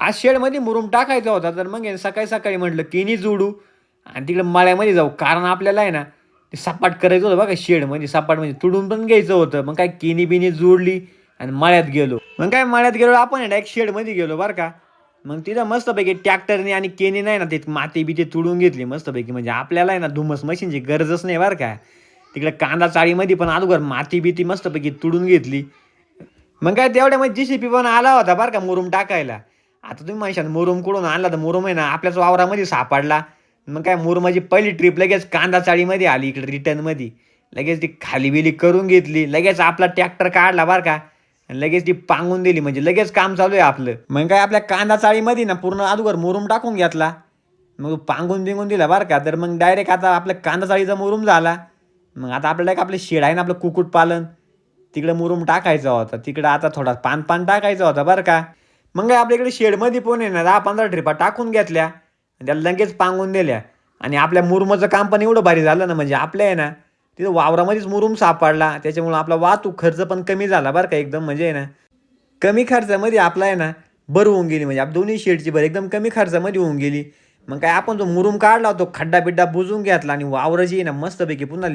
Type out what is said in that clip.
आज शेडमध्ये मुरुम टाकायचा होता, तर मग आहे ना सकाळी सकाळी म्हटलं केनी जोडू आणि तिकडे मळ्यामध्ये जाऊ. कारण आपल्याला आहे ना ते सपाट करायचं होतं बघा शेडमध्ये. सपाट म्हणजे तुडून पण घ्यायचं होतं. मग काय केनी बिनी जोडली आणि मळ्यात गेलो. मग काय मळ्यात गेलो आपण डायरेक्ट शेडमध्ये गेलो बरं का. मग तिथं मस्तपैकी ट्रॅक्टरने आणि केनी नाही ना ते माती बिती तुडून घेतली मस्तपैकी. म्हणजे आपल्याला आहे ना धुमस मशीनची गरजच नाही बरं का. तिकडे कांदा चाळीमध्ये पण अगोदर माती बिती मस्तपैकी तुडून घेतली. मग काय तेवढ्यामध्ये जी पण आला होता बरं का मुरुम टाकायला. आता तुम्ही म्हणशाल मुरुम कुठून आणला, तर मुरुम आहे ना आपल्याच वावरामध्ये सापडला. मग काय मुरुमाची पहिली ट्रिप लगेच कांदा चाळीमध्ये आली इकडे रिटर्नमध्ये. लगेच ती खाली-बिली करून घेतली. लगेच आपला ट्रॅक्टर काढला बरं का. आणि लगेच ती पांगून दिली म्हणजे लगेच काम चालू आहे आपलं. मग काय आपल्या कांदा चाळीमध्ये ना पूर्ण अगोदर मुरुम टाकून घेतला. मग पांगून-बिंगून दिला बरं का. तर मग डायरेक्ट आता आपल्या कांदा चाळीचा मुरुम झाला. मग आता आपल्याला एक आपलं शेड आहे ना आपलं कुक्कुटपालन. तिकडे मुरुम टाकायचा होता. तिकडं आता थोडा पान टाकायचा होता बरं का. मग काय आपल्या इकडे शेडमध्ये पण आहे ना 10-15 ट्रिपा टाकून घेतल्या. आणि त्याला लगेच पांगून दिल्या. आणि आपल्या मुरुमाचं काम पण एवढं भारी झालं ना, म्हणजे आपल्या आहे ना तिथं वावरामध्येच मुरुम सापडला. त्याच्यामुळं आपला वाहतूक खर्च पण कमी झाला बरं का एकदम. म्हणजे आहे ना कमी खर्चामध्ये आपला आहे ना भर होऊन गेली. म्हणजे आप दोन्ही शेडची भर एकदम कमी खर्चामध्ये होऊन गेली. मग काय आपण जो मुरुम काढला तो खड्डा-बिड्डा बुजवून घेतला आणि वावरं जी आहे ना मस्तपैकी पुन्हा